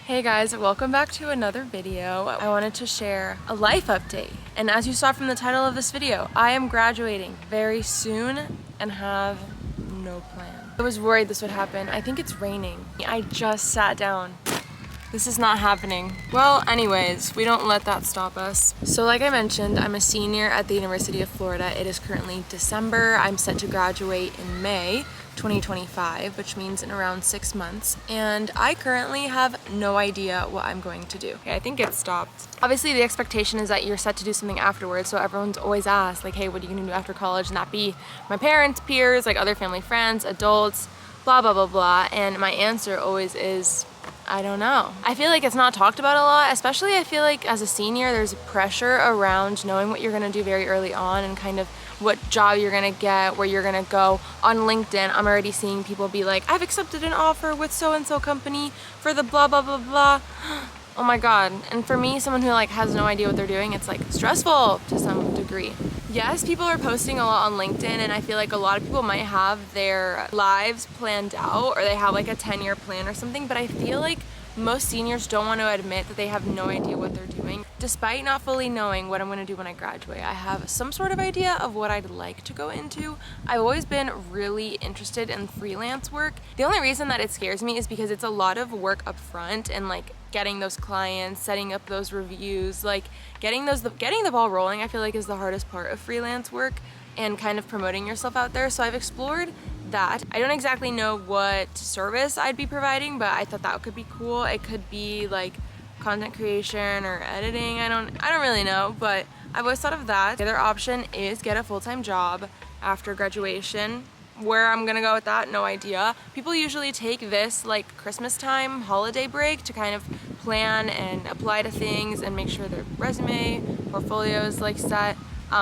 Hey guys, welcome back to another video. I wanted to share a life update. And as you saw from the title of this video, I am graduating very soon and have no plan. I was worried this would happen. I think it's raining. I just sat down. This is not happening. Well, anyways, we don't let that stop us. So like I mentioned, I'm a senior at the University of Florida. It is currently December. I'm set to graduate in May 2025, which means in around 6 months. And I currently have no idea what I'm going to do. Okay, I think it stopped. Obviously, the expectation is that you're set to do something afterwards. So everyone's always asked, like, hey, what are you gonna do after college? And that be my parents, peers, like other family friends, adults, blah, blah, blah, blah. And my answer always is, I don't know. I feel like it's not talked about a lot, especially I feel like as a senior, there's pressure around knowing what you're gonna do very early on and kind of what job you're gonna get, where you're gonna go. On LinkedIn, I'm already seeing people be like, I've accepted an offer with so-and-so company for the blah, blah, blah, blah. Oh my God. And for me, someone who like has no idea what they're doing, it's like stressful to some degree. Yes, people are posting a lot on LinkedIn, and I feel like a lot of people might have their lives planned out, or they have like a 10-year plan or something, but I feel like most seniors don't want to admit that they have no idea what they're doing. Despite not fully knowing what I'm going to do when I graduate, I have some sort of idea of what I'd like to go into. I've always been really interested in freelance work. The only reason that it scares me is because it's a lot of work up front and like getting those clients, setting up those reviews, like getting the ball rolling, I feel like is the hardest part of freelance work and kind of promoting yourself out there. So I've explored that. I don't exactly know what service I'd be providing, but I thought that could be cool. It could be like content creation or editing. I don't really know, but I've always thought of that. The other option is get a full-time job after graduation. Where I'm gonna go with that, no idea. People usually take this like Christmas time holiday break to kind of plan and apply to things and make sure their resume, portfolio is like set.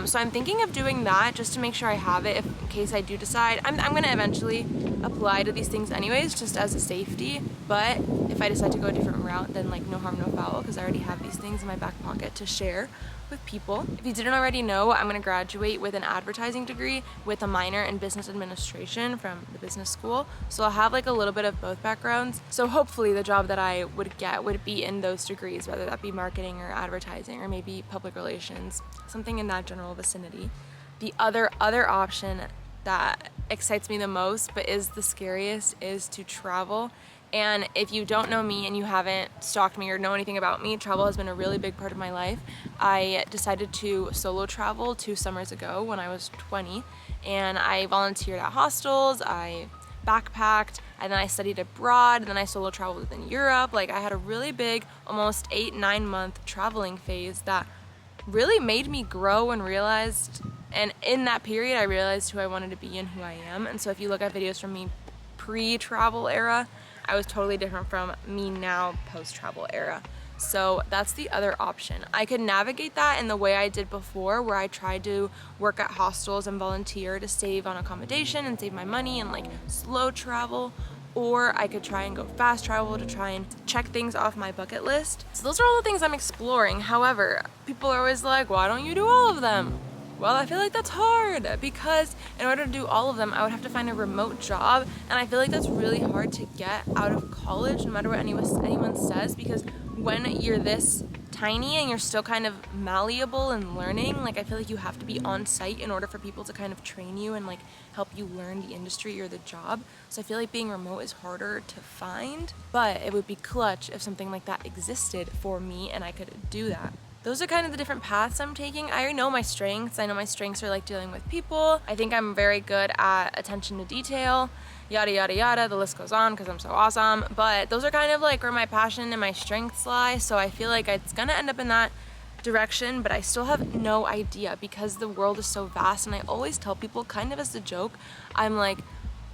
So I'm thinking of doing that just to make sure I have it in case I do decide. I'm gonna eventually apply to these things anyways, just as a safety. But if I decide to go a different route, then like no harm, no foul, because I already have these things in my back pocket to share with people. If you didn't already know, I'm gonna graduate with an advertising degree with a minor in business administration from the business school. So I'll have like a little bit of both backgrounds. So hopefully the job that I would get would be in those degrees, whether that be marketing or advertising or maybe public relations, something in that general vicinity. The other option that excites me the most but is the scariest is to travel. And if you don't know me and you haven't stalked me or know anything about me, travel has been a really big part of my life. I decided to solo travel 2 summers ago when I was 20, and I volunteered at hostels, I backpacked, and then I studied abroad, and then I solo traveled within Europe. Like I had a really big, almost 8-9 month traveling phase that really made me grow and realized, and in that period I realized who I wanted to be and who I am. And so if you look at videos from me pre-travel era, I was totally different from me now post-travel era. So that's the other option. I could navigate that in the way I did before, where I tried to work at hostels and volunteer to save on accommodation and save my money and like slow travel, or I could try and go fast travel to try and check things off my bucket list. So those are all the things I'm exploring. However, people are always like, why don't you do all of them? Well, I feel like that's hard because in order to do all of them, I would have to find a remote job, and I feel like that's really hard to get out of college, no matter what anyone says, because when you're this tiny and you're still kind of malleable and learning, like I feel like you have to be on site in order for people to kind of train you and like help you learn the industry or the job. So I feel like being remote is harder to find, but it would be clutch if something like that existed for me and I could do that. Those are kind of the different paths I'm taking. I know my strengths. I know my strengths are like dealing with people. I think I'm very good at attention to detail, yada, yada, yada. The list goes on because I'm so awesome. But those are kind of like where my passion and my strengths lie. So I feel like it's gonna end up in that direction, but I still have no idea because the world is so vast. And I always tell people, kind of as a joke, I'm like,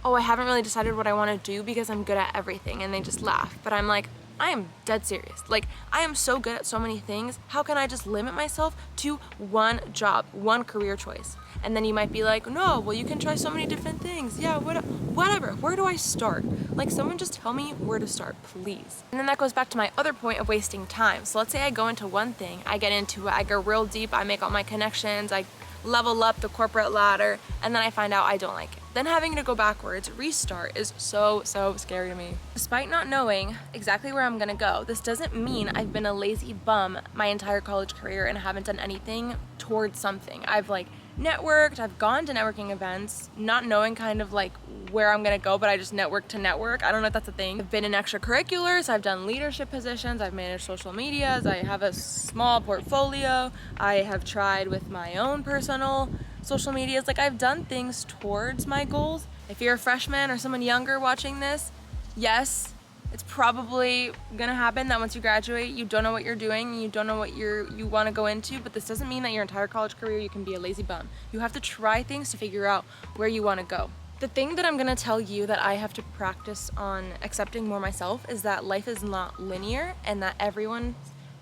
oh, I haven't really decided what I want to do because I'm good at everything. And they just laugh. But I'm like, I am dead serious. Like, I am so good at so many things. How can I just limit myself to one job, one career choice? And then you might be like, no, well, you can try so many different things. Yeah, whatever. Where do I start? Like, someone just tell me where to start, please. And then that goes back to my other point of wasting time. So let's say I go into one thing, I get into it, I go real deep, I make all my connections, I level up the corporate ladder, and then I find out I don't like it. then having to go backwards, restart, is so scary to me. Despite not knowing exactly where I'm gonna go, this doesn't mean I've been a lazy bum my entire college career and haven't done anything towards something. I've like networked, I've gone to networking events, not knowing kind of like where I'm gonna go, but I just network to network. I don't know if that's a thing. I've been in extracurriculars, I've done leadership positions, I've managed social medias, I have a small portfolio, I have tried with my own personal social medias. Like, I've done things towards my goals. If you're a freshman or someone younger watching this, yes, it's probably gonna happen that once you graduate, you don't know what you're doing, you don't know what you wanna go into, but this doesn't mean that your entire college career you can be a lazy bum. You have to try things to figure out where you wanna go. The thing that I'm gonna tell you that I have to practice on accepting more myself is that life is not linear and that everyone's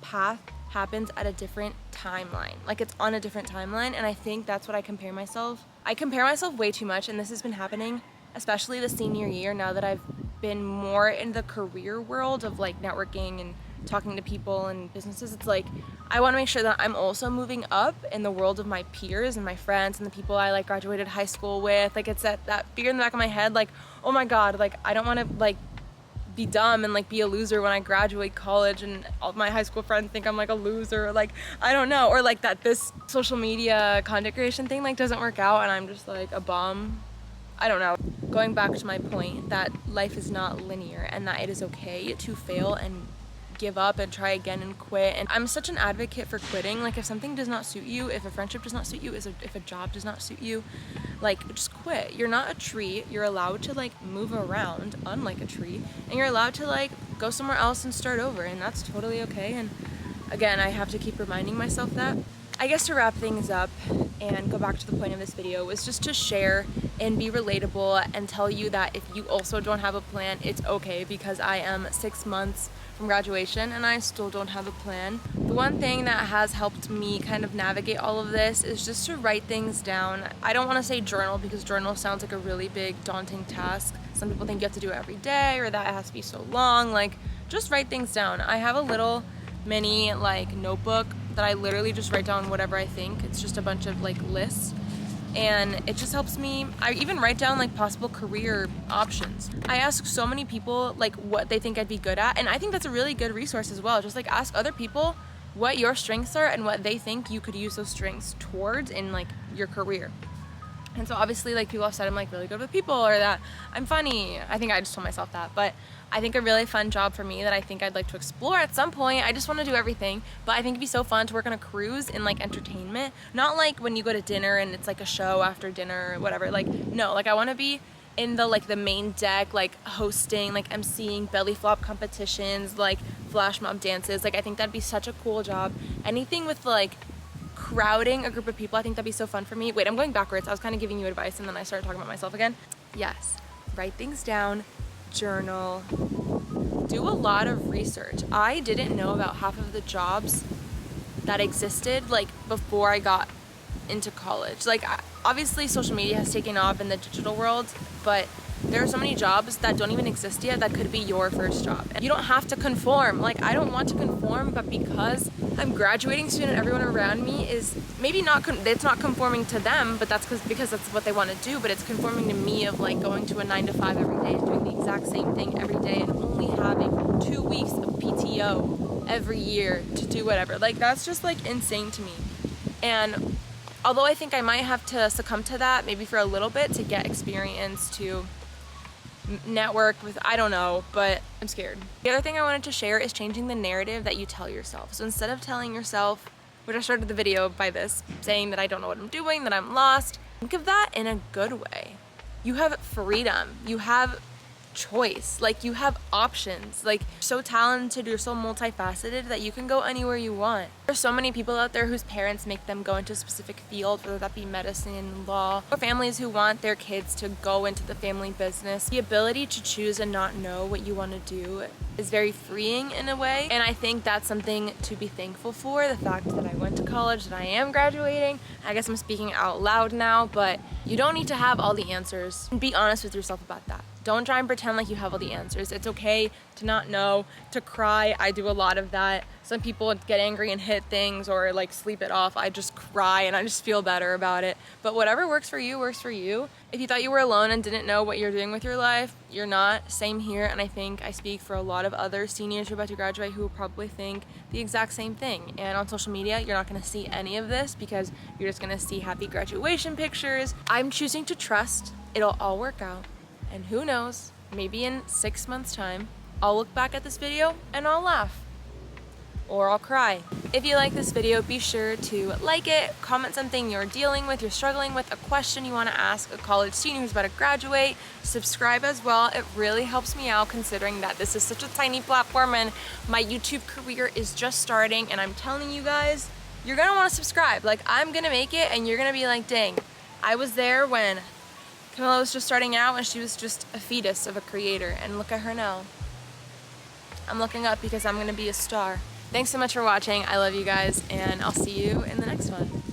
path happens at a different timeline. Like, it's on a different timeline, and I think that's what I compare myself way too much, and this has been happening especially the senior year, now that I've been more in the career world of like networking and talking to people and businesses. It's like I want to make sure that I'm also moving up in the world of my peers and my friends and the people I like graduated high school with. Like, it's that fear in the back of my head, like, oh my god, like I don't want to like be dumb and like be a loser when I graduate college and all my high school friends think I'm like a loser, like I don't know, or like that this social media content creation thing like doesn't work out and I'm just like a bum. I don't know. Going back to my point that life is not linear and that it is okay to fail and give up and try again and quit. And I'm such an advocate for quitting. Like, if something does not suit you, if a friendship does not suit you, if a job does not suit you, like, just quit. You're not a tree. You're allowed to like move around, unlike a tree, and you're allowed to like go somewhere else and start over, and that's totally okay. And again, I have to keep reminding myself that. I guess to wrap things up and go back to the point of this video was just to share and be relatable and tell you that if you also don't have a plan, it's okay, because I am 6 months from graduation and I still don't have a plan. The one thing that has helped me kind of navigate all of this is just to write things down. I don't want to say journal, because journal sounds like a really big daunting task. Some people think you have to do it every day or that it has to be so long. Like, just write things down. I have a little mini like notebook that I literally just write down whatever I think. It's just a bunch of like lists, and it just helps me. I even write down like possible career options. I ask so many people like what they think I'd be good at, and I think that's a really good resource as well. Just like ask other people what your strengths are and what they think you could use those strengths towards in like your career. And so obviously like people have said I'm like really good with people, or that I'm funny. I think I just told myself that, but I think a really fun job for me that I think I'd like to explore at some point. I just want to do everything, but I think it'd be so fun to work on a cruise in like entertainment. Not like when you go to dinner and it's like a show after dinner or whatever. Like, no, like I want to be in the like the main deck, like hosting, like emceeing belly flop competitions, like flash mob dances. Like, I think that'd be such a cool job. Anything with like crowding a group of people, I think that'd be so fun for me. Wait, I'm going backwards. I was kind of giving you advice and then I started talking about myself again. Yes, write things down, journal, do a lot of research. I didn't know about half of the jobs that existed like before I got into college. Like, obviously social media has taken off in the digital world, but there are so many jobs that don't even exist yet that could be your first job. And you don't have to conform. Like, I don't want to conform, but because I'm graduating soon and everyone around me is maybe not, it's not conforming to them, but that's because that's what they want to do, but it's conforming to me of like going to a 9 to 5 every day, doing the exact same thing every day, and only having 2 weeks of PTO every year to do whatever. Like, that's just like insane to me. And although I think I might have to succumb to that maybe for a little bit to get experience, to network with, I don't know, but I'm scared. The other thing I wanted to share is changing the narrative that you tell yourself. So instead of telling yourself, which I started the video by this, saying that I don't know what I'm doing, that I'm lost, think of that in a good way. You have freedom. You have choice. Like, you have options. Like, you're so talented, you're so multifaceted that you can go anywhere you want. There's so many people out there whose parents make them go into a specific field, whether that be medicine, law, or families who want their kids to go into the family business. The ability to choose and not know what you want to do is very freeing in a way, and I think that's something to be thankful for. The fact that I went to college, that I am graduating. I guess I'm speaking out loud now, but you don't need to have all the answers. Be honest with yourself about that. Don't try and pretend like you have all the answers. It's okay to not know, to cry. I do a lot of that. Some people get angry and hit things or like sleep it off. I just cry and I just feel better about it. But whatever works for you, works for you. If you thought you were alone and didn't know what you're doing with your life, you're not. Same here. And I think I speak for a lot of other seniors who are about to graduate who will probably think the exact same thing. And on social media, you're not gonna see any of this because you're just gonna see happy graduation pictures. I'm choosing to trust it'll all work out. And who knows, maybe in 6 months' time, I'll look back at this video and I'll laugh. Or I'll cry. If you like this video, be sure to like it, comment something you're dealing with, you're struggling with, a question you want to ask a college student who's about to graduate, subscribe as well. It really helps me out considering that this is such a tiny platform and my YouTube career is just starting, and I'm telling you guys, you're gonna want to subscribe. Like, I'm gonna make it and you're gonna be like, dang, I was there when Camilla was just starting out and she was just a fetus of a creator, and look at her now. I'm looking up because I'm gonna be a star. Thanks so much for watching. I love you guys, and I'll see you in the next one.